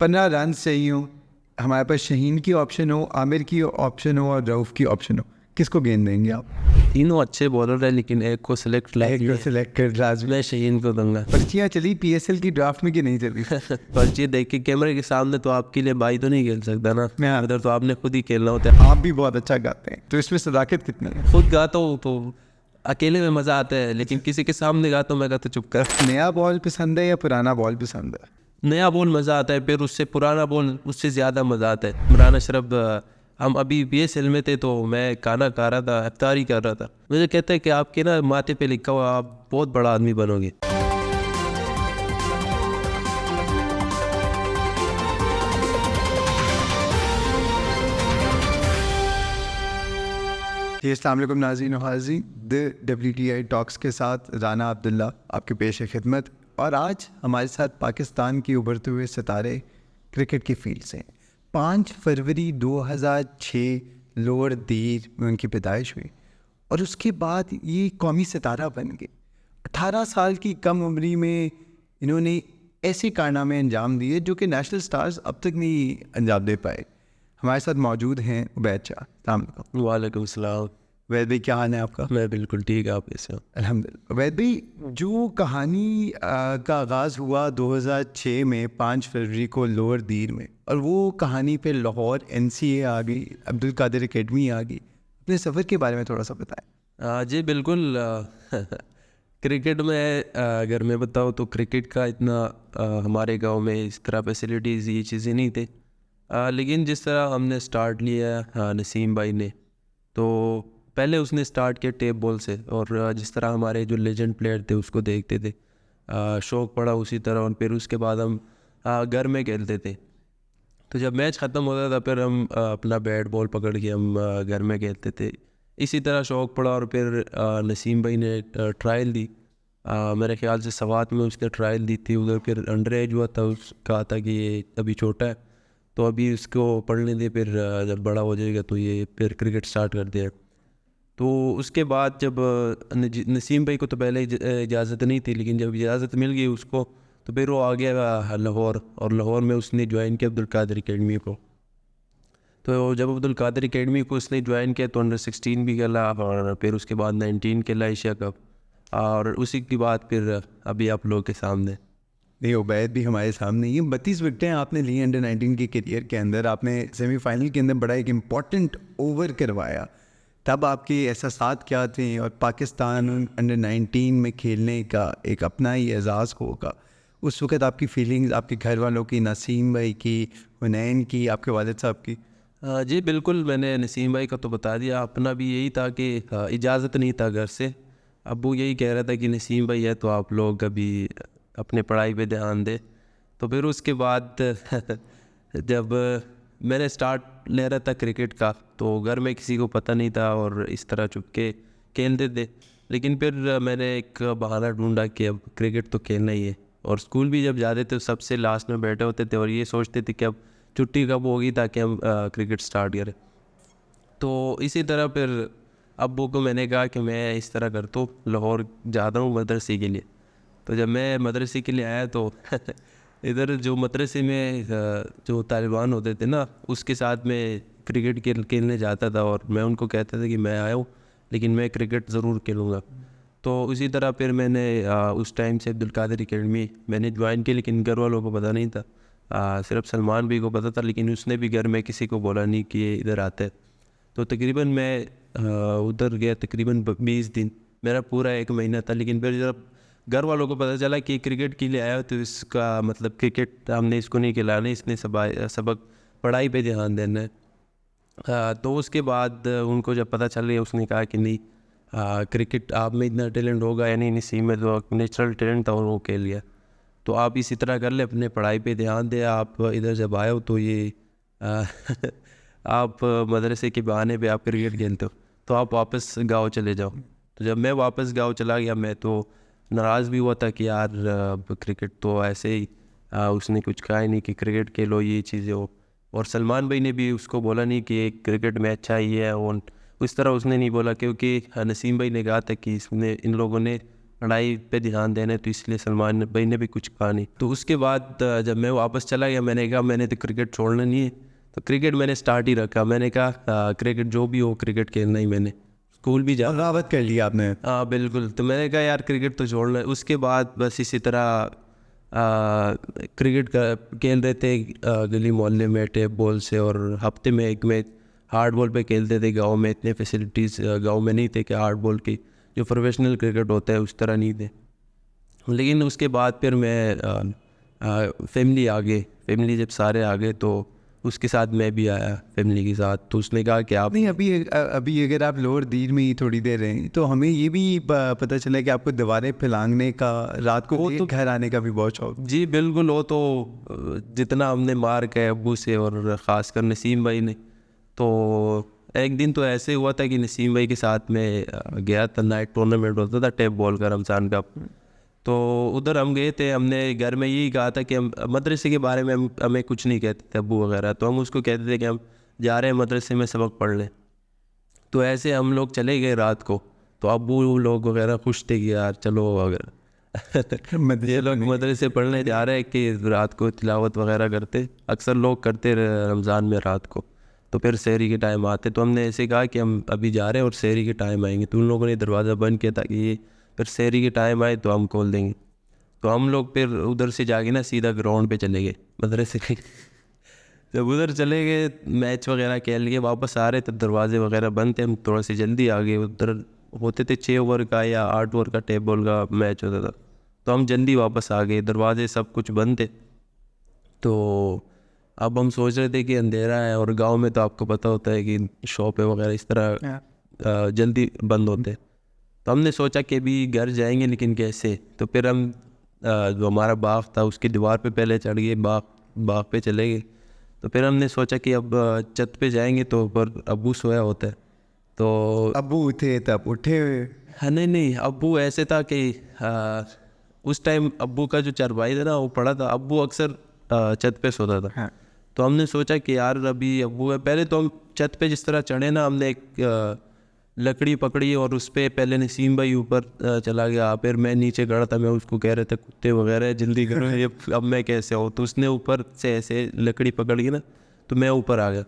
15 run चाहिए हो, हमारे पास शहीन की ऑप्शन हो, आमिर की ऑप्शन हो और रऊफ़ की ऑप्शन हो, किसको गेंद देंगे आप? तीनों अच्छे बॉलर है लेकिन एक को सिलेक्ट सेलेक्ट कर लाजमी। मैं शहीन को दूंगा। पर्चियाँ चली PSL की ड्राफ्ट में कि नहीं चली? पर्ची देख के कैमरे के सामने तो आपके लिए भाई तो नहीं खेल सकता ना, मैं इधर तो आपने खुद ही खेलना होता है। आप भी बहुत अच्छा गाते हैं, तो इसमें सदाकत कितनी है? खुद गाता हूँ तो अकेले में मज़ा आता है, लेकिन किसी के सामने गाता हूँ मैं कहता चुप कर। नया बॉल पसंद है या पुराना बॉल पसंद है? नया बॉल मज़ा आता है, फिर उससे पुराना बॉल उससे ज़्यादा मज़ा आता है। इमरान अशरफ हम अभी PSL में थे तो मैं खाना खा रहा था, इफ्तारी कर रहा था, मुझे कहता है कि आपके ना माथे पे लिखा हुआ आप बहुत बड़ा आदमी बनोगे। जी अस्सलाम वालेकुम नाज़रीन और हाज़रीन, द WTI टॉक्स के साथ राना अब्दुल्ला आपके पेश खिदमत। और आज हमारे साथ पाकिस्तान की उभरते हुए सितारे क्रिकेट की फील्ड से 5 फरवरी 2006 लोअर दीर में उनकी पैदाइश हुई और उसके बाद ये कौमी सितारा बन गए। 18 साल की कम उम्री में इन्होंने ऐसे कारनामे अंजाम दिए जो कि नेशनल स्टार्स अब तक नहीं अंजाम दे पाए। हमारे साथ मौजूद हैं उबैद शाह। अस्सलाम वालेकुम। वालेकुम सलाम। उबैद भाई क्या हाल है आपका? मैं बिल्कुल ठीक है, आप कैसे हो? अल्हम्दुलिल्लाह। उबैद भाई, जो कहानी का आगाज़ हुआ 2006 में 5 फरवरी को लोअर दीर में, और वो कहानी पे लाहौर NCA आ गई, अब्दुल कादिर एकेडमी आ गई, अपने सफ़र के बारे में थोड़ा सा बताएं। जी बिल्कुल। क्रिकेट में अगर मैं बताऊँ तो क्रिकेट का इतना हमारे गांव में इस तरह फैसिलिटीज़ ये चीज़ें नहीं थे, लेकिन जिस तरह हमने स्टार्ट लिया नसीम भाई ने, तो पहले उसने स्टार्ट किया टेप बॉल से, और जिस तरह हमारे जो लेजेंड प्लेयर थे उसको देखते थे, शौक़ पड़ा उसी तरह, और फिर उसके बाद हम घर में खेलते थे। तो जब मैच ख़त्म होता था फिर हम अपना बैट बॉल पकड़ के हम घर में खेलते थे। इसी तरह शौक़ पड़ा, और फिर नसीम भाई ने ट्रायल दी, मेरे ख्याल से सवात में उसने ट्रायल दी थी उधर। फिर अंडर एज हुआ था, उस कहा था कि ये अभी छोटा है तो अभी इसको पढ़ने दे, फिर जब बड़ा हो जाएगा तो ये फिर क्रिकेट स्टार्ट कर दिया। तो उसके बाद जब नसीम भाई को तो पहले इजाज़त नहीं थी, लेकिन जब इजाज़त मिल गई उसको तो फिर वो आ गया लाहौर, और लाहौर में उसने ज्वाइन किया अब्दुल कादिर एकेडमी को। तो जब अब्दुल कादिर एकेडमी को उसने ज्वाइन किया तो अंडर 16 भी खेला, और फिर उसके बाद 19 खेला एशिया कप, और उसी की बात फिर अभी आप लोगों के सामने। नहीं, उबैद भी हमारे सामने ही। 32 विकेटें आपने ली अंडर 19 के करियर के अंदर। आपने सेमीफाइनल के अंदर बड़ा एक इम्पॉर्टेंट ओवर करवाया। तब आपके एहसासात क्या थे? और पाकिस्तान अंडर 19 में खेलने का एक अपना ही एजाज़ होगा, उस वक़्त आपकी फीलिंग्स, आपके घर वालों की, नसीम भाई की, हुनैन की, आपके वालिद साहब की? जी बिल्कुल, मैंने नसीम भाई का तो बता दिया। अपना भी यही था कि इजाज़त नहीं था घर से। अब्बू यही कह रहा था कि नसीम भाई है तो आप लोग अभी अपने पढ़ाई पे ध्यान दें। तो फिर उसके बाद जब मैंने स्टार्ट ले रहा था क्रिकेट का तो घर में किसी को पता नहीं था, और इस तरह चुपके खेलते थे। लेकिन फिर मैंने एक बहाना ढूंढा कि अब क्रिकेट तो खेलना ही है, और स्कूल भी जब जाते थे सबसे लास्ट में बैठे होते थे और ये सोचते थे कि अब छुट्टी कब होगी ताकि हम क्रिकेट स्टार्ट करें। तो इसी तरह फिर अब्बू को मैंने कहा कि मैं इस तरह करता हूँ, लाहौर जाता हूँ मदरसे के लिए। तो जब मैं मदरसे के लिए आया तो इधर जो मदरसे में जो तालिबान होते थे ना, उसके साथ में क्रिकेट खेलने जाता था, और मैं उनको कहता था कि मैं आया हूँ लेकिन मैं क्रिकेट ज़रूर खेलूँगा। तो उसी तरह फिर मैंने उस टाइम से अब्दुल कादिर एकेडमी मैंने ज्वाइन की, लेकिन घर वालों को पता नहीं था। सिर्फ सलमान भी को पता था, लेकिन उसने भी घर में किसी को बोला नहीं कि ये इधर आते। तो तकरीबन मैं उधर गया तकरीबन 20 दिन, मेरा पूरा 1 महीना था। लेकिन फिर जब घर वालों को पता चला कि क्रिकेट के लिए आया तो इसका मतलब क्रिकेट हमने इसको नहीं खिलाना, इसने सबक पढ़ाई पे ध्यान देना है। तो उसके बाद उनको जब पता चल गया, उसने कहा कि नहीं, क्रिकेट आप में इतना टैलेंट होगा, यानी नसीम में तो नेचुरल टैलेंट था और वो खेल लिया, तो आप इसी तरह कर ले, अपने पढ़ाई पे ध्यान दे। आप इधर जब आए हो तो ये आप मदरसे के बहाने पे आप क्रिकेट खेलते हो, तो आप वापस गाँव चले जाओ। तो जब मैं वापस गाँव चला गया, मैं तो नाराज़ भी हुआ था कि यार क्रिकेट तो ऐसे ही उसने कुछ कहा ही नहीं कि क्रिकेट खेलो, ये चीज़ें हो। और सलमान भाई ने भी उसको बोला नहीं कि क्रिकेट में अच्छा ही है, और उस तरह उसने नहीं बोला, क्योंकि नसीम भाई ने कहा था कि इसने इन लोगों ने पढ़ाई पे ध्यान देना है, तो इसलिए सलमान भाई ने भी कुछ कहा नहीं। तो उसके बाद जब मैं वापस चला गया, मैंने कहा मैंने तो क्रिकेट छोड़ना नहीं है, तो क्रिकेट मैंने स्टार्ट ही रखा। मैंने कहा क्रिकेट जो भी हो, क्रिकेट खेलना ही। मैंने स्कूल भी जा बगावत कर लिया आपने। हाँ बिल्कुल। तो मैंने कहा यार क्रिकेट तो छोड़ना है। उसके बाद बस इसी तरह क्रिकेट का खेल रहे थे गली मोहल्ले में टेप बॉल से, और हफ्ते में एक मैच हार्ड बॉल पे खेलते थे। गांव में इतने फैसिलिटीज़ गांव में नहीं थे कि हार्ड बॉल की जो प्रोफेशनल क्रिकेट होता है उस तरह नहीं थे। लेकिन उसके बाद फिर मैं फैमिली आ गए। फैमिली जब सारे आ गए तो उसके साथ मैं भी आया फैमिली के साथ। तो उसने कहा कि आप नहीं, अभी अगर आप लोअर दीर में ही थोड़ी देर रहें तो हमें ये भी पता चला कि आपको दीवारें फैलांगने का, रात को देर घर आने का भी बहुत शौक। जी बिल्कुल। वो तो जितना हमने मार के अब्बू से और ख़ासकर नसीम भाई ने, तो एक दिन तो ऐसे हुआ था कि नसीम भाई के साथ में गया था, नाइट टूर्नामेंट होता था टेप बॉल का, रमज़ान का। तो उधर हम गए थे। हमने घर में यही कहा था कि हम मदरसे के बारे में हमें कुछ नहीं कहते थे अब्बू वगैरह, तो हम उसको कहते थे कि हम जा रहे हैं मदरसे में सबक पढ़ लें। तो ऐसे हम लोग चले गए रात को। तो अब्बू लोग वगैरह खुश थे कि यार चलो अगर ये लोग मदरसे पढ़ने जा रहे हैं कि रात को तिलावत वगैरह करते, अक्सर लोग करते रमज़ान में रात को। तो फिर सहरी के टाइम आते, तो हमने ऐसे कहा कि हम अभी जा रहे हैं और सहरी के टाइम आएंगे। तो उन लोगों ने दरवाज़ा बंद किया ताकि ये फिर सहरी के टाइम आए तो हम खोल देंगे। तो हम लोग फिर उधर से जाके ना सीधा ग्राउंड पे चले गए मदरसे के। जब उधर चले गए, मैच वगैरह खेल के वापस आ रहे थे, दरवाजे वगैरह बंद थे, हम थोड़ा सी जल्दी आ गए। उधर होते थे 6 ओवर का या 8 ओवर का टेप बॉल का मैच होता था, तो हम जल्दी वापस आ गए, दरवाजे सब कुछ बंद थे। तो अब हम सोच रहे थे कि अंधेरा है, और गांव में तो आपको पता होता है कि शॉपें वगैरह इस तरह जल्दी बंद होते हैं। तो हमने सोचा कि अभी घर जाएंगे, लेकिन कैसे। तो फिर हम जो हमारा बाग था उसकी दीवार पे पहले चढ़ गए, बाग पे चले गए। तो फिर हमने सोचा कि अब छत पे जाएंगे, तो पर अब्बू सोया होता है। तो अब्बू उठे तब उठे हुए। हाँ नहीं, अब्बू ऐसे था कि उस टाइम अब्बू का जो चारपाई था ना वो पड़ा था। अब्बू अक्सर छत पे सोता था। हाँ। तो हमने सोचा कि यार अभी अब्बू है। पहले तो हम छत पे जिस तरह चढ़े ना, हमने एक लकड़ी पकड़ी और उस पर पहले नसीम भाई ऊपर चला गया, फिर मैं नीचे खड़ा था। मैं उसको कह रहे थे कुत्ते वगैरह जल्दी करो, ये अब मैं कैसे हूँ। तो उसने ऊपर से ऐसे लकड़ी पकड़ के ना, तो मैं ऊपर आ गया।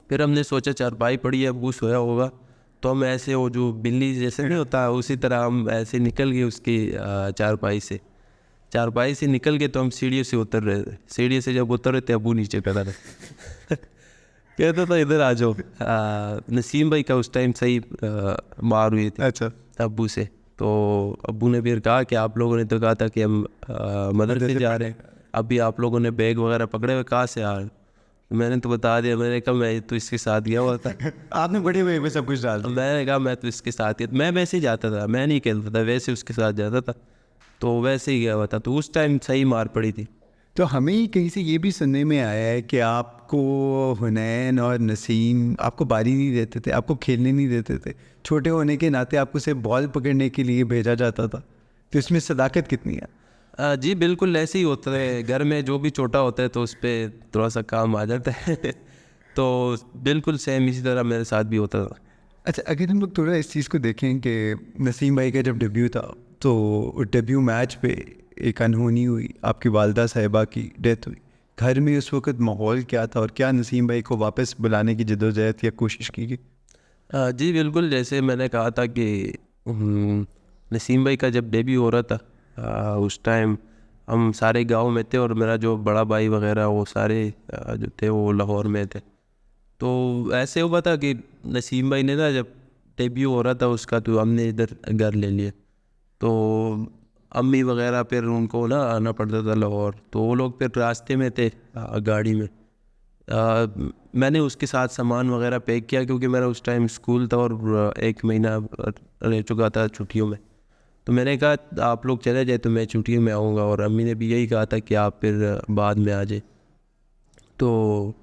फिर हमने सोचा चारपाई पड़ी है, अब्बू सोया होगा, तो हम ऐसे वो जो बिल्ली जैसे नहीं होता उसी तरह हम ऐसे निकल गए उसकी चारपाई से निकल गए। तो हम सीढ़ियों से उतर रहे थे। सीढ़ी से जब उतर रहे थे, अब्बू नीचे खड़ा था। कहता था इधर आ जाओ। नसीम भाई का उस टाइम सही मार हुई थी अच्छा। अब्बू से। तो अब्बू ने फिर कहा कि आप लोगों ने तो कहा था कि हम मदरसे जा रहे हैं, अभी आप लोगों ने बैग वगैरह पकड़े हुए कहाँ से आ रहे। मैंने तो बता दिया, मैंने कहा मैं तो इसके साथ गया हुआ था। आपने बड़े हुए में सब कुछ डाल दिया। मैंने कहा मैं तो इसके साथ गया, मैं वैसे ही जाता था, मैं नहीं खेलता था, वैसे उसके साथ जाता था, तो वैसे ही गया हुआ था। तो उस टाइम सही मार पड़ी थी। तो हमें कहीं से ये भी सुनने में आया है कि आपको हुनैन और नसीम आपको बारी नहीं देते थे, आपको खेलने नहीं देते थे। छोटे होने के नाते आपको सिर्फ बॉल पकड़ने के लिए भेजा जाता था। तो इसमें सदाकत कितनी है? जी बिल्कुल ऐसे ही होता है। घर में जो भी छोटा होता है तो उस पर थोड़ा सा काम आ जाता है। तो बिल्कुल सेम इसी तरह मेरे साथ भी होता था। अच्छा, अगर हम लोग थोड़ा इस चीज़ को देखें कि नसीम भाई का जब डेब्यू था, तो डेब्यू मैच पे एक अनहोनी हुई, आपकी वालदा साहिबा की डेथ हुई। घर में उस वक्त माहौल क्या था, और क्या नसीम भाई को वापस बुलाने की जद्दोजहद या कोशिश की गई? जी बिल्कुल, जैसे मैंने कहा था कि नसीम भाई का जब डेब्यू हो रहा था, उस टाइम हम सारे गांव में थे, और मेरा जो बड़ा भाई वगैरह वो सारे जो थे वो लाहौर में थे। तो ऐसे हुआ था कि नसीम भाई ने ना जब डेब्यू हो रहा था उसका, तो हमने इधर घर ले लिया। तो अम्मी वगैरह फिर उनको ना आना पड़ता था लाहौर, तो वो लोग फिर रास्ते में थे गाड़ी में। मैंने उसके साथ सामान वगैरह पैक किया, क्योंकि मेरा उस टाइम स्कूल था और 1 महीना रह चुका था छुट्टियों में। तो मैंने कहा आप लोग चले जाए तो मैं छुट्टियों में आऊँगा, और अम्मी ने भी यही कहा था कि आप फिर बाद में आ जाए। तो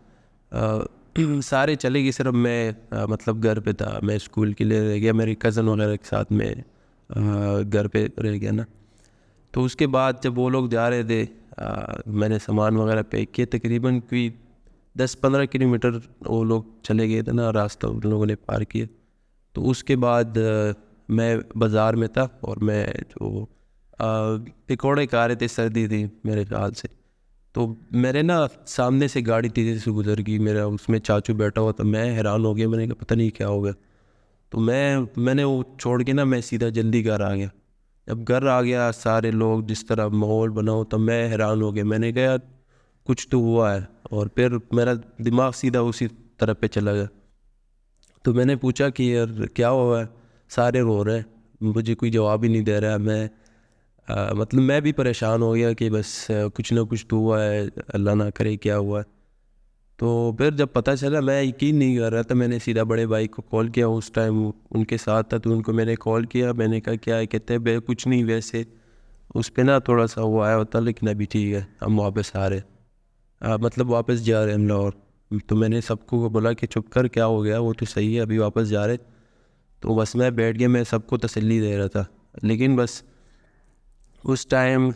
सारे चले गए, सिर्फ मैं मतलब घर पे था। मैं स्कूल के लिए रह गया, मेरी कज़न वगैरह के साथ में घर पे रह गया ना। तो उसके बाद जब वो लोग जा रहे थे, मैंने सामान वगैरह पैक किए। तकरीबन कोई 10-15 किलोमीटर वो लोग चले गए थे ना, रास्ता उन लोगों ने पार किया। तो उसके बाद मैं बाज़ार में था और मैं जो पकौड़े खा रहे थे, सर्दी थी मेरे ख्याल से, तो मेरे ना सामने से गाड़ी तेज़ी से गुजर गई, मेरा उसमें चाचू बैठा हुआ था। मैं हैरान हो गया, मैंने कहा पता नहीं क्या हो गया। तो मैंने वो छोड़ के ना मैं सीधा जल्दी घर आ गया। जब घर आ गया, सारे लोग जिस तरह माहौल बना हो, तो मैं हैरान हो गया। मैंने कहा यार कुछ तो हुआ है, और फिर मेरा दिमाग सीधा उसी तरफ पे चला गया। तो मैंने पूछा कि यार क्या हुआ है, सारे रो रहे हैं, मुझे कोई जवाब ही नहीं दे रहा है। मतलब मैं भी परेशान हो गया कि बस कुछ ना कुछ तो हुआ है, अल्लाह ना करे क्या हुआ है। तो फिर जब पता चला, मैं यकीन नहीं कर रहा था, मैंने सीधा बड़े भाई को कॉल किया। उस टाइम उनके साथ था, तो उनको मैंने कॉल किया। मैंने कहा क्या है, कहते हैं कुछ नहीं, वैसे उस पे ना थोड़ा सा वो आया होता, लेकिन अभी ठीक है, हम वापस आ रहे, मतलब वापस जा रहे हैं हम लाहौर। तो मैंने सबको बोला कि चुप कर, क्या हो गया, वो तो सही है, अभी वापस जा रहे। तो बस मैं बैठ गया, मैं सबको तसल्ली दे रहा था। लेकिन बस उस टाइम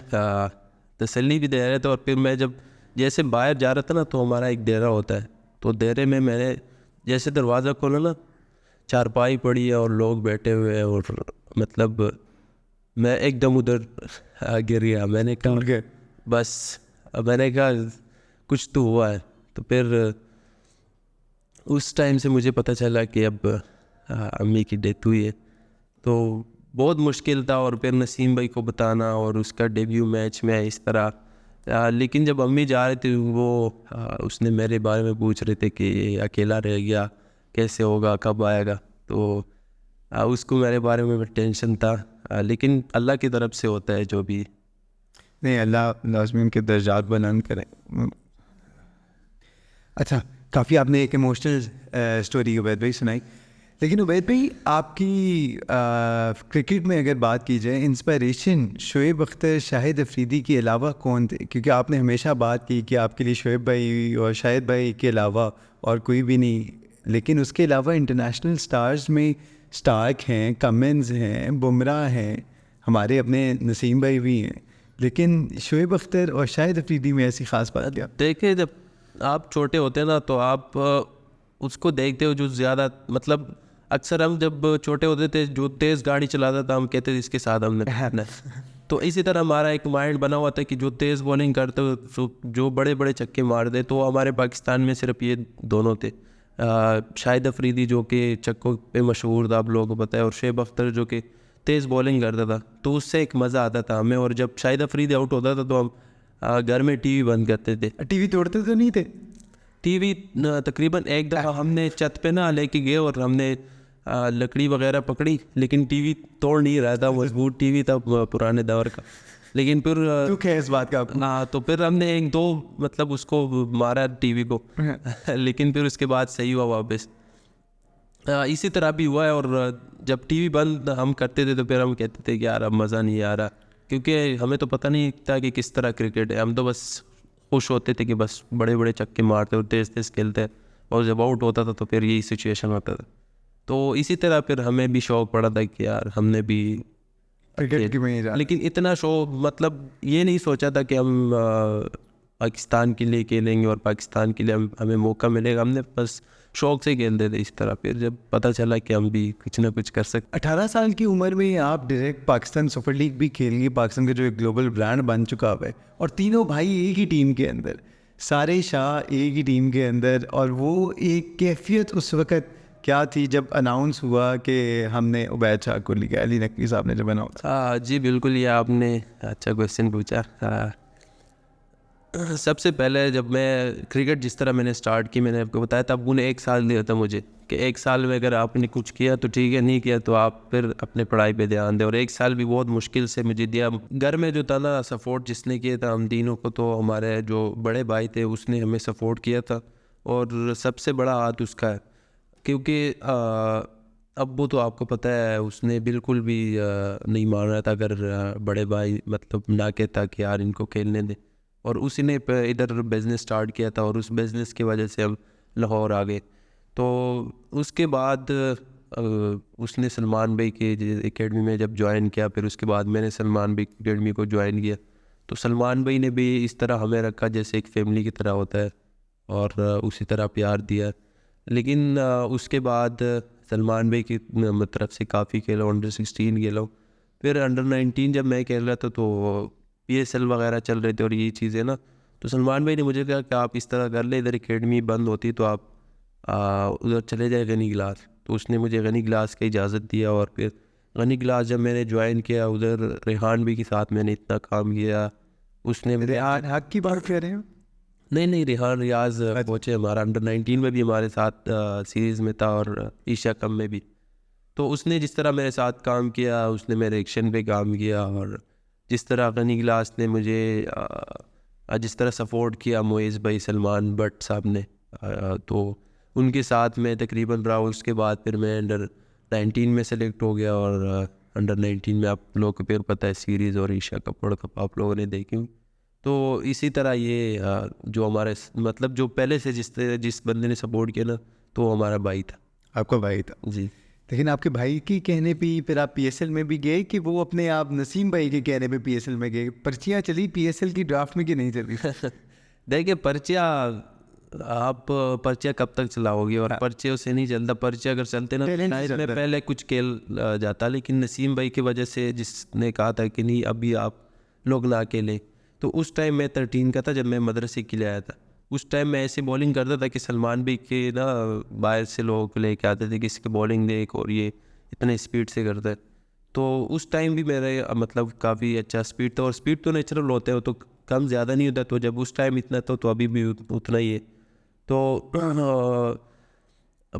तसल्ली भी दे रहे थे, और फिर मैं जब जैसे बाहर जा रहा था ना, तो हमारा एक डेरा होता है, तो डेरे में मैंने जैसे दरवाज़ा खोला ना, चारपाई पड़ी है और लोग बैठे हुए हैं, और मतलब मैं एकदम उधर गिर गया। मैंने कहा बस, अब मैंने कहा कुछ तो हुआ है। तो फिर उस टाइम से मुझे पता चला कि अब अम्मी की डेथ हुई है। तो बहुत मुश्किल था, और फिर नसीम भाई को बताना, और उसका डेब्यू मैच में इस तरह। लेकिन जब अम्मी जा रहे थे, वो उसने मेरे बारे में पूछ रहे थे कि अकेला रह गया, कैसे होगा, कब आएगा। तो उसको मेरे बारे में टेंशन था, लेकिन अल्लाह की तरफ से होता है जो भी। नहीं, अल्लाह लाज़मी के दर्जात बुलंद करें। अच्छा, काफ़ी आपने एक इमोशनल स्टोरी उबैद भाई सुनाई, लेकिन उबैद भाई आपकी क्रिकेट में अगर बात की जाए, इंस्पिरेशन शोएब अख्तर, शाहिद अफरीदी के अलावा कौन थे? क्योंकि आपने हमेशा बात की कि आपके लिए शोएब भाई और शाहिद भाई के अलावा और कोई भी नहीं, लेकिन उसके अलावा इंटरनेशनल स्टार्स में स्टार्क हैं, कमिंस हैं, बुमराह हैं, हमारे अपने नसीम भाई भी हैं, लेकिन शोएब अख्तर और शाहिद अफरीदी में ऐसी ख़ास बात क्या? देखिए, जब आप छोटे होते हैं ना, तो आप उसको देखते हो जो ज़्यादा, मतलब अक्सर हम जब छोटे होते थे, जो तेज़ गाड़ी चलाता था, हम कहते थे इसके साथ हमने बैठना है। तो इसी तरह हमारा एक माइंड बना हुआ था कि जो तेज़ बॉलिंग करते हो, जो बड़े बड़े छक्के मार दे, तो हमारे पाकिस्तान में सिर्फ ये दोनों थे। शाहिद अफरीदी जो कि छक्कों पे मशहूर था, आप लोगों को पता है, और शोएब अख्तर जो कि तेज़ बॉलिंग करता था। तो उससे एक मज़ा आता था हमें, और जब शाहिद अफरीदी आउट होता था, तो हम घर में टीवी बंद करते थे। टीवी तोड़ते तो नहीं थे? टीवी तकरीबन एक दफ़ा हमने छत पे ना लेके गए, और हमने लकड़ी वगैरह पकड़ी, लेकिन टीवी तोड़ नहीं रहा था, मजबूत टीवी था पुराने दौर का। लेकिन फिर दुख है इस बात का आपको? हाँ, तो फिर हमने एक दो मतलब उसको मारा टीवी को लेकिन फिर उसके बाद सही हुआ वापस। इसी तरह भी हुआ है, और जब टीवी बंद हम करते थे, तो फिर हम कहते थे कि यार अब मज़ा नहीं आ रहा, क्योंकि हमें तो पता नहीं था कि किस तरह क्रिकेट है। हम तो बस खुश होते थे कि बस बड़े बड़े छक्के मारते और तेज़ तेज़ खेलते, और जब आउट होता था तो फिर यही सिचुएशन होता था। तो इसी तरह फिर हमें भी शौक़ पड़ा था कि यार हमने भी क्रिकेट में ही जाना। लेकिन इतना शौक, मतलब ये नहीं सोचा था कि हम पाकिस्तान के लिए खेलेंगे और पाकिस्तान के लिए हमें मौका मिलेगा। हमने बस शौक से खेलते थे इस तरह। फिर जब पता चला कि हम भी कुछ ना कुछ कर सकते। 18 साल की उम्र में आप डायरेक्ट पाकिस्तान सुपर लीग भी खेल गए, पाकिस्तान का जो एक ग्लोबल ब्रांड बन चुका है, और तीनों भाई एक ही टीम के अंदर, सारे शाह एक ही टीम के अंदर। और वो एक कैफियत उस वक़्त क्या थी जब अनाउंस हुआ कि हमने उबैद शाह को लिया, अली नकवी साहब ने जब अनाउंस? जी बिल्कुल, ये आपने अच्छा क्वेश्चन पूछा। सबसे पहले जब मैं क्रिकेट जिस तरह मैंने स्टार्ट की, मैंने आपको बताया था, अब्बू ने 1 साल दिया था मुझे कि 1 साल में अगर आपने कुछ किया तो ठीक है, नहीं किया तो आप फिर अपने पढ़ाई पे ध्यान दें। और 1 साल भी बहुत मुश्किल से मुझे दिया। घर में जो था ना, सपोर्ट जिसने किया था हम तीनों को, तो हमारे जो बड़े भाई थे उसने हमें सपोर्ट किया था, और सबसे बड़ा हाथ उसका है। क्योंकि अब्बू तो आपको पता है, उसने बिल्कुल भी नहीं मान रहा था अगर बड़े भाई मतलब ना कहता कि यार इनको खेलने दे। और उसी ने इधर बिज़नेस स्टार्ट किया था, और उस बिज़नेस की वजह से हम लाहौर आ गए। तो उसके बाद उसने सलमान भाई के एकेडमी में जब ज्वाइन किया, फिर उसके बाद मैंने सलमान भाई की एकेडमी को ज्वाइन किया। तो सलमान भाई ने भी इस तरह हमें रखा जैसे एक फैमिली की तरह होता है, और उसी तरह प्यार दिया। लेकिन उसके बाद सलमान भाई की तरफ से काफ़ी खेला, अंडर 16 खेला हूँ। फिर अंडर 19 जब मैं खेल रहा था तो PSL वगैरह चल रहे थे और ये चीज़ें ना, तो सलमान भाई ने मुझे कहा कि आप इस तरह कर ले, इधर एकेडमी बंद होती तो आप उधर चले जाए गनी गिलास। तो उसने मुझे गनी गिलास की इजाज़त दिया और फिर गनी गिलास जब मैंने ज्वाइन किया, उधर रेहान भी के साथ मैंने इतना काम किया। उसने रेहान हक की बात कर रहे हो? नहीं, रेहान रियाज कोच है हमारा, अंडर 19 में भी हमारे साथ सीरीज़ में था और एशिया कप में भी। तो उसने जिस तरह मेरे साथ काम किया, उसने मेरे एक्शन पे काम किया, और जिस तरह गनी गिलास ने मुझे जिस तरह सपोर्ट किया मोइज़ भाई, सलमान भट्ट साहब ने, तो उनके साथ में तकरीबन रहा। उसके बाद फिर मैं अंडर 19 में सेलेक्ट हो गया, और अंडर 19 में आप लोगों को फिर पता है सीरीज़ और एशिया कप, वर्ल्ड कप आप लोगों ने देखी होंगी। तो इसी तरह ये जो हमारे मतलब जो पहले से जिस बंदे ने सपोर्ट किया ना, तो वो हमारा भाई था। आपका भाई था जी। लेकिन आपके भाई की कहने पे ही फिर आप PSL में भी गए कि वो अपने आप नसीम भाई के कहने पे PSL में गए? पर्चियाँ चली PSL की ड्राफ्ट में कि नहीं चली? देखिए पर्चियाँ, आप पर्चियाँ कब तक चलाओगे, और पर्चे से नहीं चलता। पर्चे अगर चलते ना Talent से शायद मैं चलता है। पहले कुछ खेल जाता, लेकिन नसीम भाई की वजह से, जिसने कहा था कि नहीं अभी आप लोग ना अकेले, तो उस टाइम मैं 13 का था जब मैं मदरसे के लिए आया था। उस टाइम मैं ऐसे बॉलिंग करता था कि सलमान भाई के ना बाहर से लोगों को लेके आते थे कि इसकी बॉलिंग देख और ये इतने स्पीड से करता है। तो उस टाइम भी मेरे मतलब काफ़ी अच्छा स्पीड था, और स्पीड तो नेचुरल होता है, वो तो कम ज़्यादा नहीं होता। तो जब उस टाइम इतना था तो अभी भी उतना ही है। तो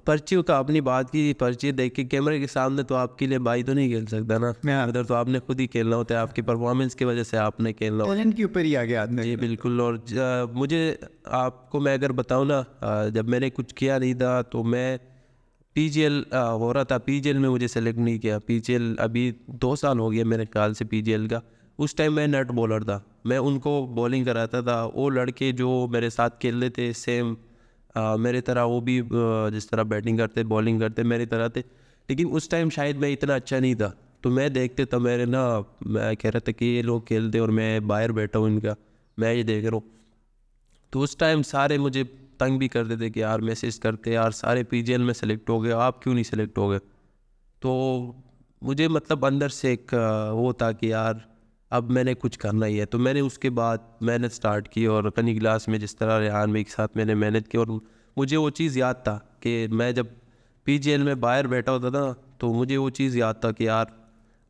पर्ची का अपनी बात की, पर्ची देख के कैमरे के सामने तो आपके लिए भाई तो नहीं खेल सकता ना, हाँ। उधर तो आपने खुद ही खेलना होता है, आपकी परफॉर्मेंस की वजह से आपने खेलना होता है। टैलेंट के ऊपर ही आ गया आदमी। जी बिल्कुल। और मुझे आपको मैं अगर बताऊँ ना, जब मैंने कुछ किया नहीं था तो मैं PGL हो रहा था, PGL में मुझे सेलेक्ट नहीं किया। PGL अभी 2 साल हो गया मेरे ख्याल से PGL का। उस टाइम मैं नेट बॉलर था, मैं उनको बॉलिंग कराता था। वो लड़के जो मेरे साथ खेल रहे थे सेम मेरे तरह, वो भी जिस तरह बैटिंग करते बॉलिंग करते मेरी तरह थे, लेकिन उस टाइम शायद मैं इतना अच्छा नहीं था। तो मैं देखते तो मेरे ना, मैं कह रहा था कि ये लोग खेलते और मैं बाहर बैठा हूँ इनका, मैं ये देख रहा हूँ। तो उस टाइम सारे मुझे तंग भी करते थे कि यार मैसेज करते, यार सारे PGL में सेलेक्ट हो गए, आप क्यों नहीं सेलेक्ट हो गए। तो मुझे मतलब अंदर से एक वो था कि यार अब मैंने कुछ करना ही है। तो मैंने उसके बाद मेहनत स्टार्ट की, और गनी गिलास में जिस तरह रेहान भाई के साथ मैंने मेहनत की, और मुझे वो चीज़ याद था कि मैं जब PGL में बाहर बैठा होता था, तो मुझे वो चीज़ याद था कि यार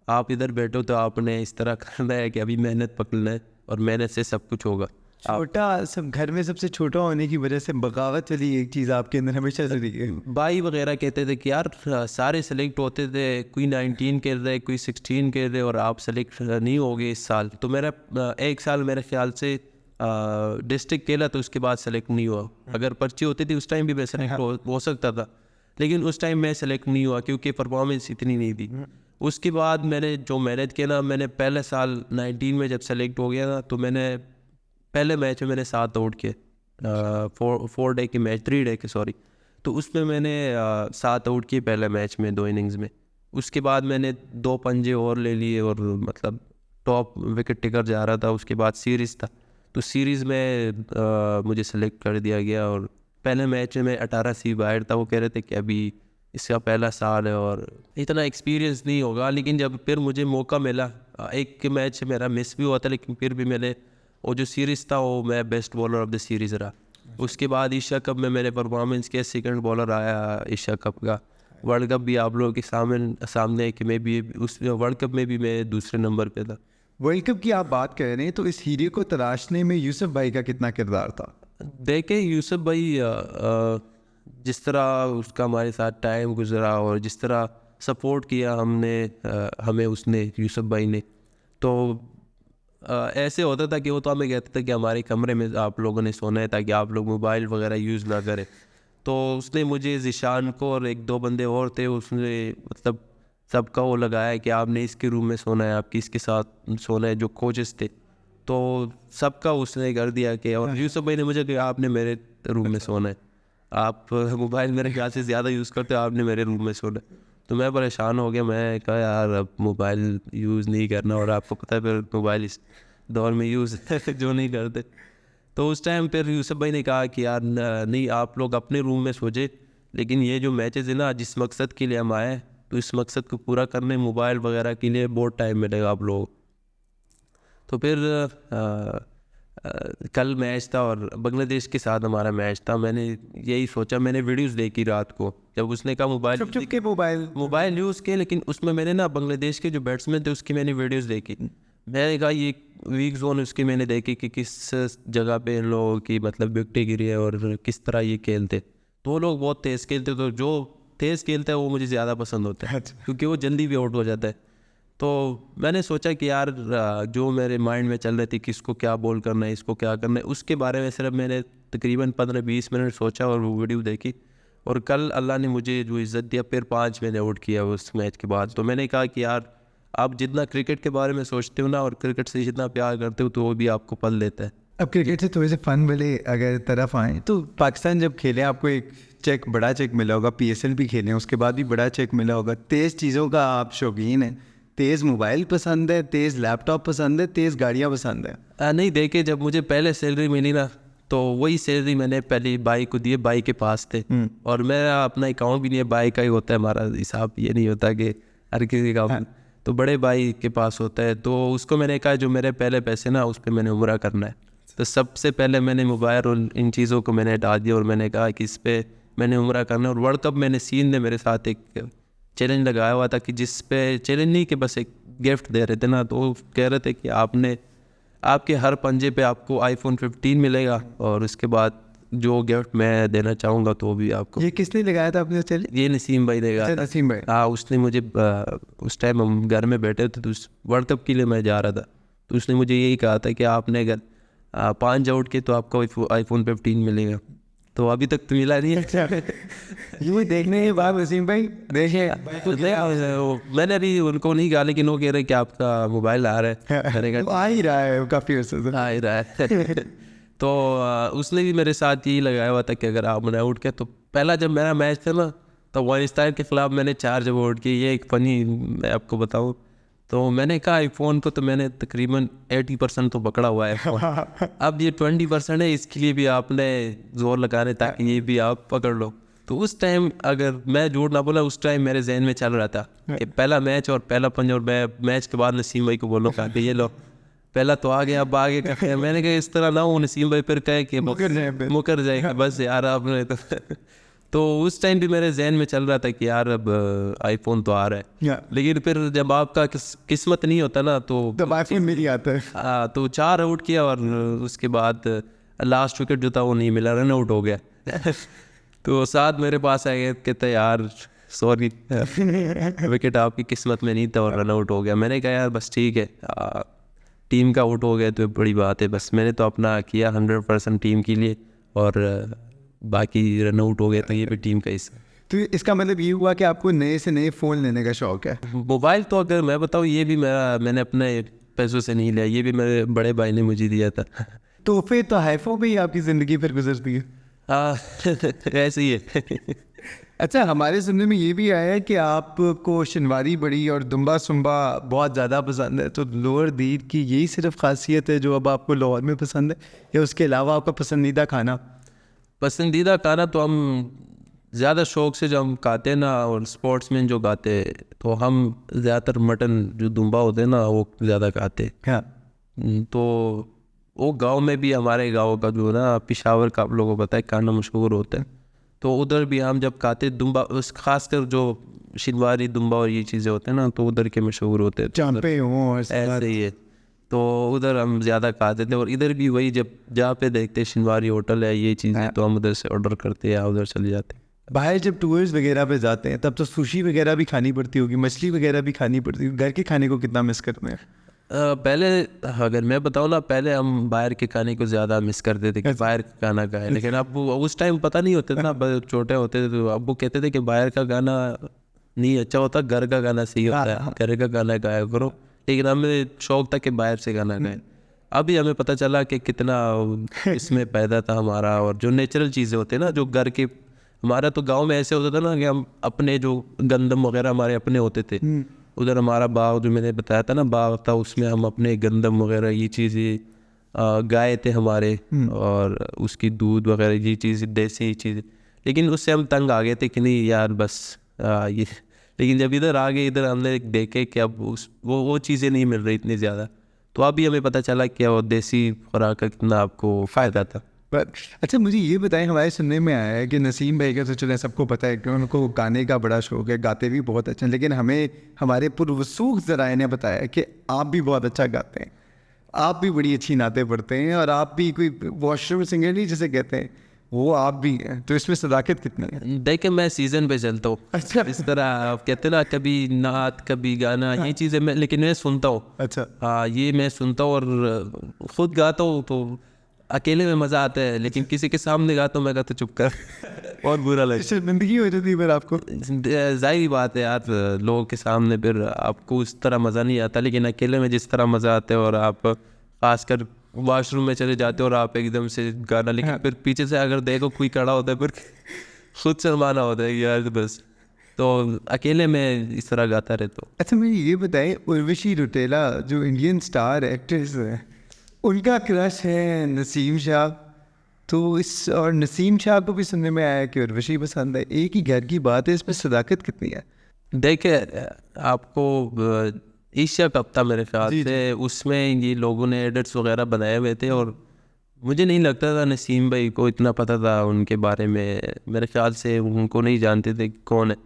आप इधर बैठो तो आपने इस तरह करना है कि अभी मेहनत पकड़ना है, और मेहनत से सब कुछ होगा। छोटा सब घर में सबसे छोटा होने की वजह से बगावत वाली एक चीज़ आपके अंदर हमेशा से रही है। भाई वगैरह कहते थे कि यार सारे सेलेक्ट होते थे, कोई 19 खेल रहे, कोई 16 खेल रहे, और आप सेलेक्ट नहीं होगे इस साल। तो मेरा 1 साल मेरे ख्याल से डिस्ट्रिक्ट खेला, तो उसके बाद सेलेक्ट नहीं हुआ। अगर पर्ची होती थी उस टाइम भी मैं सेलेक्ट हो सकता था, लेकिन उस टाइम मैं सेलेक्ट नहीं हुआ क्योंकि परफॉर्मेंस इतनी नहीं थी। उसके बाद मैंने जो मेहनत किया ना, मैंने पहले साल 19 में जब सेलेक्ट हो गया ना, तो मैंने पहले मैच में मैंने 7 आउट किए, 4 डे के मैच, 3 डे के सॉरी। तो उसमें मैंने 7 आउट किए पहले मैच में 2 इनिंग्स में। उसके बाद मैंने 2 पंजे और ले लिए, और मतलब टॉप विकेट टेकर जा रहा था। उसके बाद सीरीज़ था, तो सीरीज़ में मुझे सेलेक्ट कर दिया गया, और पहले मैच में मैं 18 सी बाहर था। वो कह रहे थे कि अभी इसका पहला साल है और इतना एक्सपीरियंस नहीं होगा, लेकिन जब फिर मुझे मौका मिला, एक मैच मेरा मिस भी हुआ था, लेकिन फिर भी मैंने वो जो सीरीज़ था वो मैं best bowler of the series रहा। उसके बाद एशिया कप में मैंने परफॉर्मेंस किया, सेकंड बॉलर आया एशिया कप का। वर्ल्ड कप भी आप लोगों के सामने कि मैं भी उस वर्ल्ड कप में भी मैं दूसरे नंबर पे था। वर्ल्ड कप की आप बात कर रहे हैं, तो इस हीरे को तराशने में यूसुफ भाई का कितना किरदार था? देखे यूसुफ भाई जिस तरह उसका हमारे साथ टाइम गुजरा, और जिस तरह सपोर्ट किया हमें उसने, यूसुफ भाई ने, तो ऐसे होता था कि वो तो हमें कहता था कि हमारे कमरे में आप लोगों ने सोना है ताकि आप लोग मोबाइल वगैरह यूज़ ना करें। तो उसने मुझे, ज़िशान को और 1-2 बंदे और थे, उसने मतलब सबका वो लगाया कि आपने इसके रूम में सोना है, आपकी इसके साथ सोना है, जो कोचेस थे। तो सबका उसने कर दिया कि, और यूसुफ भाई ने मुझे कहा आपने मेरे रूम में सोना है, आप मोबाइल मेरे ख्याल से ज़्यादा यूज़ करते हो, आपने मेरे रूम में सोना है। तो मैं परेशान हो गया, मैं कहा यार अब मोबाइल यूज़ नहीं करना, और आपको पता है फिर मोबाइल इस दौर में यूज़ जो नहीं करते। तो उस टाइम फिर यूसुफ भाई ने कहा कि यार नहीं, आप लोग अपने रूम में सो जाए, लेकिन ये जो मैचेस है ना, जिस मकसद के लिए हम आए, तो इस मकसद को पूरा करने मोबाइल वगैरह के लिए बहुत टाइम मिलेगा आप लोगों को। तो फिर कल मैच था और बांग्लादेश के साथ हमारा मैच था। मैंने यही सोचा, मैंने वीडियोस देखी रात को, जब उसने कहा मोबाइल यूज़ किए, लेकिन उसमें मैंने ना बांग्लादेश के जो बैट्समैन थे उसकी मैंने वीडियोस देखी। मैंने कहा ये वीक जोन उसकी मैंने देखी कि किस जगह पे इन लोगों की मतलब विकेटें गिरी है और किस तरह ये खेलते। तो वो लोग बहुत तेज़ खेलते, तो जो तेज़ खेलता है वो मुझे ज़्यादा पसंद होता है, क्योंकि वो जल्दी भी आउट हो जाता है। तो मैंने सोचा कि यार जो मेरे माइंड में चल रही थी, किसको क्या बॉल करना है, इसको क्या करना है, उसके बारे में सिर्फ मैंने तकरीबन 15-20 मिनट सोचा और वो वीडियो देखी। और कल अल्लाह ने मुझे जो इज़्ज़त दिया, फिर 5 मैंने आउट किया उस मैच के बाद। तो मैंने कहा कि यार आप जितना क्रिकेट के बारे में सोचते हो ना और क्रिकेट से जितना प्यार करते हो, तो वो भी आपको पल देता है। अब क्रिकेट से थोड़े से फन वाले अगर तरफ आएँ, तो पाकिस्तान जब खेले आपको एक चेक, बड़ा चेक मिला होगा, PSL भी खेले, उसके बाद भी बड़ा चेक मिला होगा। तेज़ चीज़ों का आप शौकीन हैं? तेज़ मोबाइल पसंद है, तेज़ लैपटॉप पसंद है, तेज़ गाड़ियाँ पसंद है? नहीं, देखिए जब मुझे पहले सैलरी मिली ना, तो वही सैलरी मैंने पहले भाई को दी। भाई के पास थे और मेरा अपना अकाउंट भी नहीं है, भाई का ही होता है हमारा हिसाब। ये नहीं होता कि हर किसी का तो बड़े भाई के पास होता है। तो उसको मैंने कहा जो मेरे पहले पैसे ना, उस पर मैंने उम्रा करना है। तो सबसे पहले मैंने मोबाइल और इन चीज़ों को मैंने हटा दिया और मैंने कहा कि इस पर मैंने उम्रा करना है। और वर्ल्ड कप मैंने सीन ने मेरे साथ एक चैलेंज लगाया हुआ था कि जिस पे चैलेंज नहीं कि बस एक गिफ्ट दे रहे थे ना, तो वो कह रहे थे कि आपके हर पंजे पे आपको iPhone 15 मिलेगा और उसके बाद जो गिफ्ट मैं देना चाहूँगा तो वो भी आपको। ये किसने लगाया था आपने चैलेंज? ये नसीम भाई देगा। नसीम भाई। हाँ, उसने मुझे उस टाइम हम घर में बैठे थे, तो उस वर्ल्ड कप के लिए मैं जा रहा था, तो उसने मुझे यही कहा था कि आपने अगर 5 आउट के तो आपको iPhone 15 मिलेगा। तो अभी तक तो मिला नहीं है। ये देखने के बाद नसीम भाई देखिए, मैंने अभी उनको नहीं कहा, लेकिन वो कह रहे कि आपका मोबाइल आ रहा है। मैंने कहा आ ही रहा है काफ़ी अर्से से। आ ही रहा है। तो उसने भी मेरे साथ यही लगाया हुआ था कि अगर आपने आउट किया तो पहला जब मेरा मैच था ना, तो अफगानिस्तान के ख़िलाफ़ मैंने 4 जब आउट किए। ये एक फ़नी मैं आपको बताऊँ, तो मैंने कहा आईफोन को तो मैंने तकरीबन 80% तो पकड़ा हुआ है फ़ोन। अब ये 20% है, इसके लिए भी आपने ज़ोर लगाने ताकि ये भी आप पकड़ लो। तो उस टाइम अगर मैं झूठ ना बोला, उस टाइम मेरे जहन में चल रहा था कि पहला मैच और पहला पंच, और मैं मैच के बाद नसीम भाई को बोलूँगा कि ये लो पहला तो आ गया, अब आगे का। मैंने कहा इस तरह ना हो नसीम भाई फिर कहे कि मुकर जाएगा बस यार आपने तो उस टाइम भी मेरे जहन में चल रहा था कि यार अब आईफोन तो आ रहा है। लेकिन फिर जब आपका किस्मत नहीं होता ना, तो आईफोन मिल आता है। तो 4 आउट किया और उसके बाद लास्ट विकेट जो था वो नहीं मिला, रन आउट हो गया। तो साथ मेरे पास आए, कहते यार सॉरी विकेट आपकी किस्मत में नहीं था और रन आउट हो गया। मैंने कहा यार बस ठीक है, टीम का आउट हो गया तो बड़ी बात है, बस मैंने तो अपना किया 100% टीम के लिए, और बाकी रन आउट हो गया तो ये भी टीम का हिस्सा। तो इसका मतलब ये हुआ कि आपको नए से नए फ़ोन लेने का शौक़ है? मोबाइल तो अगर मैं बताऊँ, ये भी मैंने अपने पैसों से नहीं लिया, ये भी मेरे बड़े भाई ने मुझे दिया था। तो फिर तो हाईफोन में ही आपकी ज़िंदगी फिर गुजरती है। हाँ ऐसे ही है। अच्छा, हमारे सुनने में ये भी आया है कि आपको शनवारी बड़ी और दुम्बा सुम्बा बहुत ज़्यादा पसंद है। तो लोअर दीद की यही सिर्फ खासियत है जो अब आपको लाहौर में पसंद है, या उसके अलावा आपका पसंदीदा खाना? पसंदीदा खाना तो हम ज़्यादा शौक़ से जो हम खाते हैं ना, और स्पोर्ट्समैन जो खाते हैं, तो हम ज़्यादातर मटन जो दुम्बा होते हैं ना वो ज़्यादा खाते हैं। हाँ। तो वो गांव में भी, हमारे गांव का जो ना पिशावर का आप लोगों को पता है खाना मशहूर होता है, तो उधर भी हम जब खाते दुम्बा, उस खासकर जो शिनवारी दुम्बा और ये चीज़ें होते हैं ना, तो उधर के मशहूर होते हैं। चांपे हों ऐसे ही है, तो उधर हम ज़्यादा खाते थे। और इधर भी वही, जब जहाँ पे देखते शिनवारी होटल है ये चीज़ें, तो हम उधर से ऑर्डर करते हैं या उधर चले जाते हैं। बाहर जब टूर्स वगैरह पे जाते हैं तब तो सुशी वगैरह भी खानी पड़ती होगी, मछली वगैरह भी खानी पड़ती होगी। घर के खाने को कितना मिस करते हैं? पहले अगर मैं बताऊँ ना, पहले हम बाहर के खाने को ज़्यादा मिस करते थे कि बाहर का खाना खाए, लेकिन अब उस टाइम पता नहीं होता था ना, छोटे होते थे, तो अब वो कहते थे कि बाहर का खाना नहीं अच्छा होता, घर का खाना सही होता है, घर का खाना खाया करो। लेकिन हमें शौक था कि बाहर से खाना खाएं। अभी हमें पता चला कि कितना इसमें पैदा था हमारा, और जो नेचुरल चीज़ें होती हैं ना, जो घर के, हमारा तो गांव में ऐसे होता था ना कि हम अपने जो गंदम वगैरह हमारे अपने होते थे, उधर हमारा बाग जो मैंने बताया था ना बाग था, उसमें हम अपने गंदम वगैरह ये चीज़ें गाय थे हमारे, और उसकी दूध वगैरह ये चीज़ें देसी चीज़ें। लेकिन उससे हम तंग आ गए थे कि नहीं यार बस ये। लेकिन जब इधर आ गए, इधर हमने देखे कि अब वो चीज़ें नहीं मिल रही इतनी ज़्यादा, तो अभी हमें पता चला कि वो देसी खुराक का कितना आपको फ़ायदा था। पर अच्छा मुझे ये बताएं, हमारे सुनने में आया है कि नसीम भाई का तो चले सबको पता है कि उनको गाने का बड़ा शौक है, गाते भी बहुत अच्छा हैं, लेकिन हमें हमारे पुरवसूख ज़राए ने बताया कि आप भी बहुत अच्छा गाते हैं, आप भी बड़ी अच्छी नातें पढ़ते हैं, और आप भी कोई वॉशरूम सिंगर नहीं जिसे कहते हैं, वो आप भी हैं। तो इसमें सदाकत कितनी है? देखे मैं सीज़न पे चलता हूँ। अच्छा। इस तरह आप कहते ना, कभी नात कभी गाना, ये चीज़ें मैं, लेकिन मैं सुनता हूँ। अच्छा। हाँ, ये मैं सुनता हूँ और ख़ुद गाता हूँ तो अकेले में मज़ा आता है, लेकिन किसी के सामने गाता हूँ मैं कहता चुप कर बहुत बुरा लगता शर्मिंदगी हो जाती है फिर आपको? है। ज़ाहिर बात है यार, लोगों के सामने फिर आपको उस तरह मज़ा नहीं आता, लेकिन अकेले में जिस तरह मज़ा आता है, और आप खासकर वॉशरूम में चले जाते हो और आप एकदम से गाना, लेकिन फिर पीछे से अगर देखो कोई खड़ा होता है फिर खुद शर्माना होता है यार बस। तो अकेले में इस तरह गाता रहता हूँ। अच्छा मुझे ये बताएं, उर्वशी रुटेला जो इंडियन स्टार एक्ट्रेस है, उनका क्रश है नसीम शाह, तो इस और नसीम शाह को भी सुनने में आया है कि उर्वशी पसंद है। एक ही घर की बात है, इसमें सदाकत कितनी है? देखिए आपको एशिया कप था मेरे ख्याल से, उसमें ये लोगों ने एडिट्स वगैरह बनाए हुए थे, और मुझे नहीं लगता था नसीम भाई को इतना पता था उनके बारे में। मेरे ख्याल से उनको नहीं जानते थे कौन है,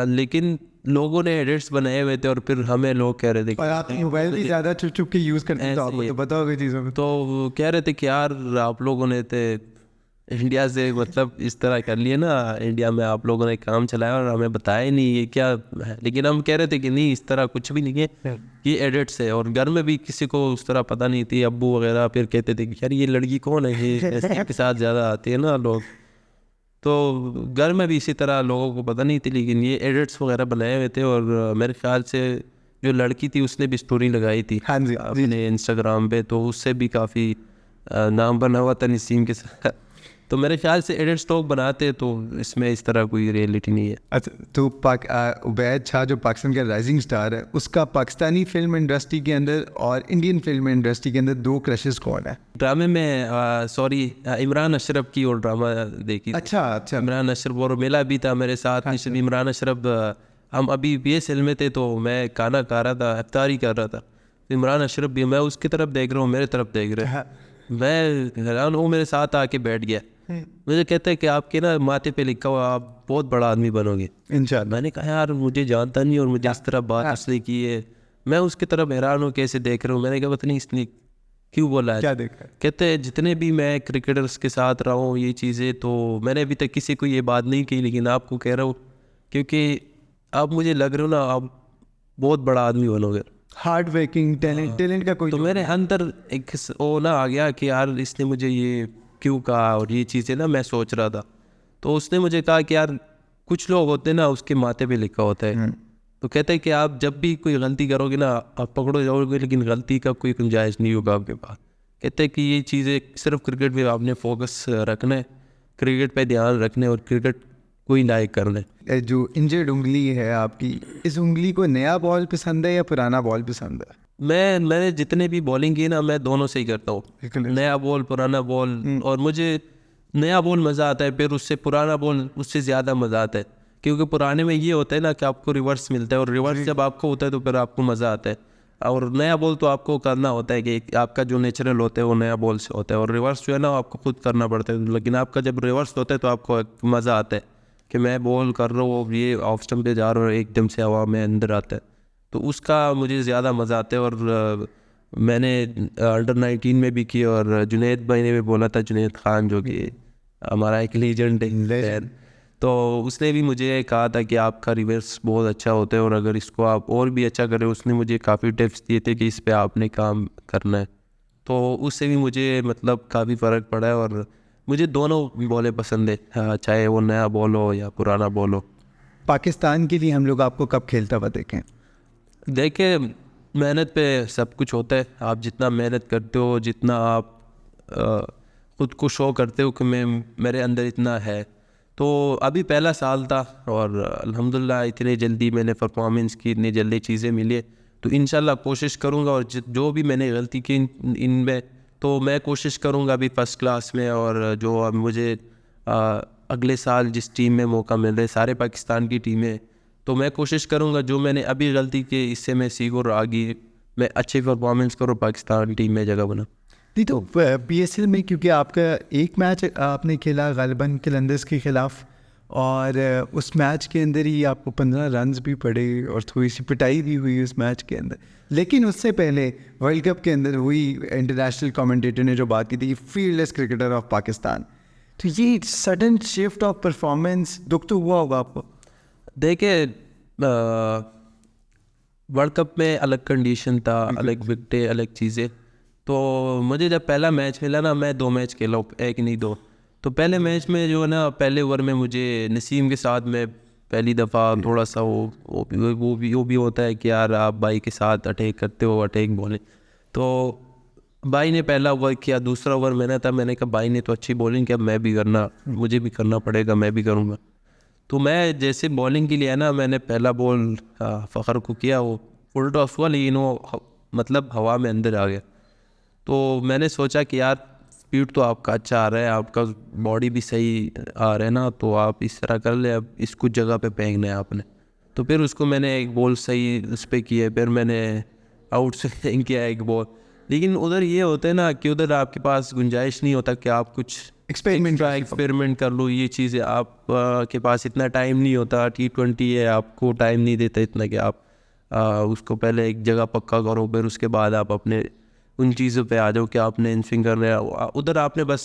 लेकिन लोगों ने एडिट्स बनाए हुए थे, और फिर हमें लोग कह रहे थे और आप मोबाइल भी ज़्यादा छुप छुप के यूज़ करते हैं, तो आपको तो पता होगा चीज़ों में। तो वो कह रहे थे कि यार आप लोगों ने तो इंडिया से मतलब इस तरह कर लिए ना, इंडिया में आप लोगों ने काम चलाया और हमें बताया ही नहीं ये क्या है। लेकिन हम कह रहे थे कि नहीं, इस तरह कुछ भी नहीं है, ये एडिट्स है। और घर में भी किसी को उस तरह पता नहीं थी, अब्बू वगैरह फिर कहते थे कि यार ये लड़की कौन है, ये इसके साथ ज़्यादा आती है ना लोग, तो घर में भी इसी तरह लोगों को पता नहीं थी। लेकिन ये एडिट्स वगैरह बनाए हुए थे, और मेरे ख्याल से जो लड़की थी उसने भी स्टोरी लगाई थी हाँ जी, अपने इंस्टाग्राम पे, तो उससे भी काफ़ी नाम बना हुआ था नसीम के साथ। तो मेरे ख्याल से एडिट्स लोग बनाते, तो इसमें इस तरह कोई रियलिटी नहीं है। अच्छा तो उबैद शाह जो पाकिस्तान का राइजिंग स्टार है, उसका पाकिस्तानी फिल्म इंडस्ट्री के अंदर और इंडियन फिल्म इंडस्ट्री के अंदर दो क्रशेस कौन है? ड्रामे में इमरान अशरफ की और ड्रामा देखी। अच्छा अच्छा। इमरान अशरफ और मेला भी था मेरे साथ। इमरान अशरफ, हम अभी BSL में थे, तो मैं खाना खा रहा था, इफ्तारी कर रहा था, तो इमरान अशरफ भी, मैं उसकी तरफ देख रहा हूँ, मेरे तरफ देख रहे हैं, मैं हैरान हूँ, मेरे साथ आके बैठ गया। मुझे कहता है कि आपके ना माथे पे लिखा हुआ आप बहुत बड़ा आदमी बनोगे इंशाल्लाह। मैंने कहा यार मुझे जानता नहीं, और मुझे इस तरह बात इसलिए की है। मैं उसकी तरफ हैरान हूँ कैसे देख रहा हूँ। मैंने कहा पता नहीं इसने क्यों बोला है। क्या देखा? कहते हैं जितने भी मैं क्रिकेटर्स के साथ रहा हूँ ये चीज़ें, तो मैंने अभी तक किसी को ये बात नहीं की, लेकिन आपको कह रहा हूँ क्योंकि आप मुझे लग रहे हो ना, आप बहुत बड़ा आदमी बनोगे। हार्ड वर्किंग, टैलेंट का कोई तो मेरे अंदर एक वो ना आ गया कि यार इसने मुझे ये क्यों कहा, और ये चीज़ें ना मैं सोच रहा था। तो उसने मुझे कहा कि यार कुछ लोग होते हैं ना उसके माथे पे लिखा होता है, तो कहते हैं कि आप जब भी कोई गलती करोगे ना आप पकड़ो जाओगे, लेकिन गलती का कोई गुंजाइश नहीं होगा आपके पास। कहते हैं कि ये चीज़ें सिर्फ क्रिकेट पे आपने फोकस रखना है, क्रिकेट पे ध्यान रखना है, और क्रिकेट कोई लाइक करना है। जो इंजर्ड उंगली है आपकी, इस उंगली को नया बॉल पसंद है या पुराना बॉल पसंद है? मैंने जितने भी बॉलिंग की ना, मैं दोनों से ही करता हूँ, नया बॉल पुराना बॉल। और मुझे नया बॉल मज़ा आता है, फिर उससे पुराना बॉल उससे ज़्यादा मज़ा आता है, क्योंकि पुराने में ये होता है ना कि आपको रिवर्स मिलता है, और रिवर्स जब आपको होता है तो फिर आपको मज़ा आता है। और नया बॉल तो आपको करना होता है कि आपका जो नेचुरल होता है वो नया बॉल से होता है, और रिवर्स जो है ना आपको खुद करना पड़ता है। लेकिन आपका जब रिवर्स होता है तो आपको मज़ा आता है कि मैं बॉल कर रहा हूँ, ये ऑफ स्टंप पे जा रहा हूँ, एकदम से हवा में अंदर आता है, तो उसका मुझे ज़्यादा मज़ा आता है। और मैंने अंडर-19 में भी की, और जुनैद भाई ने भी बोला था, जुनैद खान जो कि हमारा एक लीजेंड है, तो उसने भी मुझे कहा था कि आपका रिवर्स बहुत अच्छा होता है, और अगर इसको आप और भी अच्छा करें। उसने मुझे काफ़ी टिप्स दिए थे कि इस पे आपने काम करना है, तो उससे भी मुझे मतलब काफ़ी फ़र्क पड़ा है। और मुझे दोनों बॉलें पसंद है, चाहे वो नया बॉल हो या पुराना बॉल हो। पाकिस्तान के लिए हम लोग आपको कब खेलता हुआ देखें? देखिए मेहनत पे सब कुछ होता है, आप जितना मेहनत करते हो, जितना आप ख़ुद को शो करते हो कि मेरे अंदर इतना है। तो अभी पहला साल था, और अल्हम्दुलिल्लाह इतनी जल्दी मैंने परफॉर्मेंस की, इतनी जल्दी चीज़ें मिली, तो इंशाल्लाह कोशिश करूँगा। और जो भी मैंने गलती की इनमें, तो मैं कोशिश करूँगा अभी फर्स्ट क्लास में, और जो अब मुझे अगले साल जिस टीम में मौका मिल रहा है, सारे पाकिस्तान की टीमें, तो मैं कोशिश करूँगा जो मैंने अभी गलती की इससे मैं सीखूँ और आगे मैं अच्छी परफॉर्मेंस करूँ, पाकिस्तान टीम में जगह बना। नहीं तो PSL में क्योंकि आपका एक मैच आपने खेला गालिबन कलंदर्स के ख़िलाफ़, और उस मैच के अंदर ही आपको 15 रन्स भी पड़े और थोड़ी सी पिटाई भी हुई उस मैच के अंदर। लेकिन उससे पहले वर्ल्ड कप के अंदर हुई, इंटरनेशनल कमेंटेटर ने जो बात की थी, फील्डलेस क्रिकेटर ऑफ पाकिस्तान, तो ये सडन शिफ्ट ऑफ परफॉर्मेंस दुख तो हुआ होगा आपको? देखिए वर्ल्ड कप में अलग कंडीशन था, अलग विकटें, अलग चीज़ें। तो मुझे जब पहला मैच मिला ना, मैं 2 मैच खेला, एक नहीं 2। तो पहले मैच में जो है ना, पहले ओवर में मुझे नसीम के साथ में पहली दफ़ा थोड़ा सा वो भी होता है कि यार आप भाई के साथ अटैक करते हो, अटैक बॉलिंग। तो भाई ने पहला ओवर किया, दूसरा ओवर मैंने था, मैंने कहा भाई ने तो अच्छी बॉलिंग किया, मैं भी करना, मुझे भी करना पड़ेगा, मैं भी करूँगा। तो मैं जैसे बॉलिंग के लिए है ना, मैंने पहला बॉल फ़खर को किया, वो फुल टॉस हुआ, लेकिन वो मतलब हवा में अंदर आ गया। तो मैंने सोचा कि यार स्पीड तो आपका अच्छा आ रहा है, आपका बॉडी भी सही आ रहा है ना, तो आप इस तरह कर ले, अब इसको जगह पे फेंकना है आपने। तो फिर उसको मैंने एक बॉल सही उस पर किए, फिर मैंने आउट से फेंक किया एक बॉल। लेकिन उधर ये होता है ना कि उधर आपके पास गुंजाइश नहीं होता कि आप कुछ एक्सपेरिमेंट कर लो, ये चीज़ें आप के पास इतना टाइम नहीं होता। T20 है, आपको टाइम नहीं देता इतना कि आप उसको पहले एक जगह पक्का करो, फिर उसके बाद आप अपने उन चीज़ों पे आ जाओ कि आपने इन स्विंग करना है। उधर आपने बस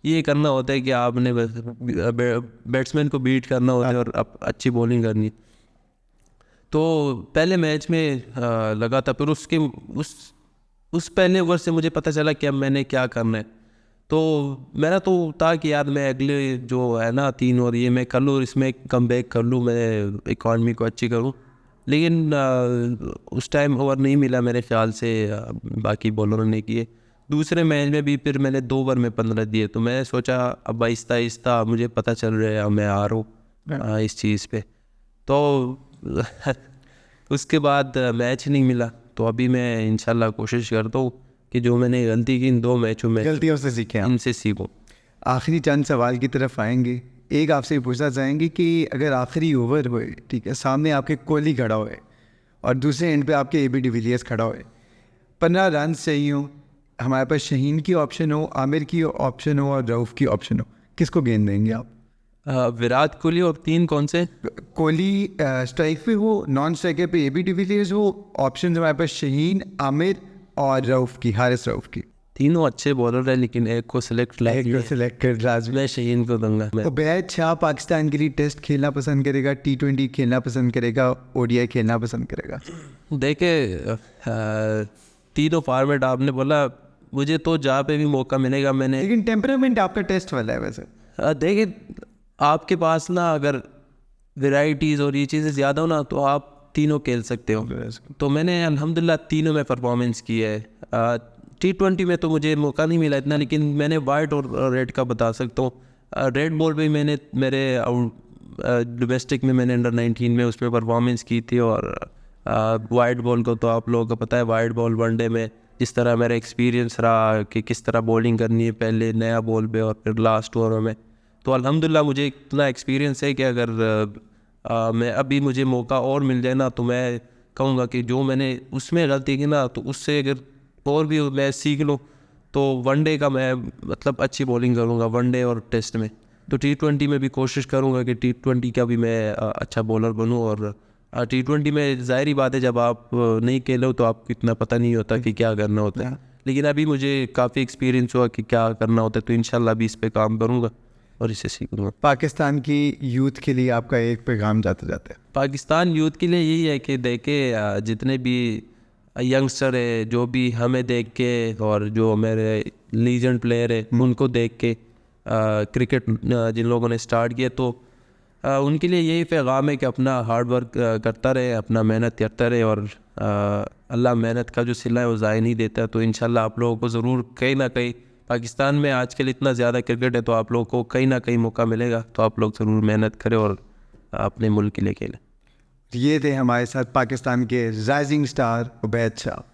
ये करना होता है कि आपने बस बैट्समैन को बीट करना होता है और अच्छी बॉलिंग करनी। तो पहले मैच में लगा था, फिर उसके उस पहले ओवर से मुझे पता चला कि अब मैंने क्या करना है। तो मेरा तो था कि यार मैं अगले जो है ना 3 ओवर ये मैं कर लूँ, इसमें कम बैक कर लूँ, मैं इकॉनमी को अच्छी करूँ। लेकिन उस टाइम ओवर नहीं मिला मेरे ख्याल से, बाकी बॉलरों ने किए। दूसरे मैच में भी फिर मैंने 2 ओवर में 15 दिए, तो मैं सोचा अब आहिस्ता आहिस्ता मुझे पता चल रहा है, मैं आ रहा हूँ इस चीज़ पे। तो उसके बाद मैच नहीं मिला, तो अभी मैं इंशाल्लाह कोशिश करता हूँ कि जो मैंने गलती की इन 2 मैचों में, गलतियों से सीखें, इनसे सीखूँ। आखिरी चंद सवाल की तरफ आएंगे। एक आपसे पूछना चाहेंगे कि अगर आखिरी ओवर होए, ठीक है, सामने आपके कोहली खड़ा होए और दूसरे एंड पे आपके AB डिविलियर्स खड़ा होए, 15 रन चाहिए हो, हमारे पास शहीन की ऑप्शन हो, आमिर की ऑप्शन हो और रऊफ़ की ऑप्शन हो, किसको गेंद देंगे आप? विराट कोहली और 3 कौन से? कोहली स्ट्राइक पे हो, नॉन स्ट्राइकर पे AB डिविलियर्स हो, ऑप्शन हमारे पास शहीन, आमिर और रऊफ़ की, हारिस रऊफ़ की। तीनों अच्छे बॉलर है, लेकिन एक को सिलेक्ट कर लाजमी। मैं शहीन को दूंगा। उबैद शाह पाकिस्तान के लिए टेस्ट खेलना पसंद करेगा, T20 खेलना पसंद करेगा, ODI खेलना पसंद करेगा? देखे तीनों फॉर्मेट आपने बोला, मुझे तो जहाँ पे भी मौका मिलेगा मैंने, लेकिन टेम्परामेंट आपका टेस्ट वाला है वैसे। देखिए आपके पास ना अगर वेराइटीज़ और ये चीज़ें ज़्यादा हो ना, तो आप तीनों खेल सकते हो। तो मैंने अल्हम्दुलिल्लाह तीनों में परफॉर्मेंस की है। T20 में तो मुझे मौका नहीं मिला इतना, लेकिन मैंने वाइट और रेड का बता सकता हूँ। रेड बॉल पे मैंने मेरे डोमेस्टिक में मैंने अंडर 19 में उसमें परफॉर्मेंस की थी, और वाइट बॉल को तो आप लोगों को पता है, वाइट बॉल वनडे में जिस तरह मेरा एक्सपीरियंस रहा कि किस तरह बॉलिंग करनी है, पहले नया बॉल पे और फिर लास्ट ओवर में। तो अल्हम्दुलिल्लाह मुझे इतना एक्सपीरियंस है कि अगर मैं अभी मुझे मौका और मिल जाए ना, तो मैं कहूँगा कि जो मैंने उसमें गलती की ना, तो उससे अगर और भी मैं सीख लूँ, तो वनडे का मैं मतलब अच्छी बॉलिंग करूँगा वनडे और टेस्ट में। तो T20 में भी कोशिश करूँगा कि T20 का भी मैं अच्छा बॉलर बनूँ। और T20 में ज़ाहिरी बात है, जब आप नहीं खेलो तो आपको इतना पता नहीं होता कि क्या करना होता है, लेकिन अभी मुझे काफ़ी एक्सपीरियंस हुआ कि क्या करना होता है, तो इंशाल्लाह अभी इस पे काम करूँगा और इसे सीखूँगा। पाकिस्तान की यूथ के लिए आपका एक पैगाम जाते जाते है? पाकिस्तान यूथ के लिए यही है कि देखे जितने भी यंगस्टर है, जो भी हमें देख के और जो मेरे लीजेंड प्लेयर है उनको देख के क्रिकेट जिन लोगों ने स्टार्ट किया, तो उनके लिए यही पैगाम है कि अपना हार्ड वर्क करता रहे, अपना मेहनत करता रहे, और अल्लाह मेहनत का जो सिला है वो ज़ाया नहीं देता। तो इंशाल्लाह आप लोगों को ज़रूर कहीं ना कहीं, पाकिस्तान में आजकल इतना ज़्यादा क्रिकेट है, तो आप लोगों को कहीं ना कहीं मौका मिलेगा, तो आप लोग ज़रूर मेहनत करें और अपने मुल्क के लिए खेलें। ये थे हमारे साथ पाकिस्तान के राइजिंग स्टार उबैद शाह।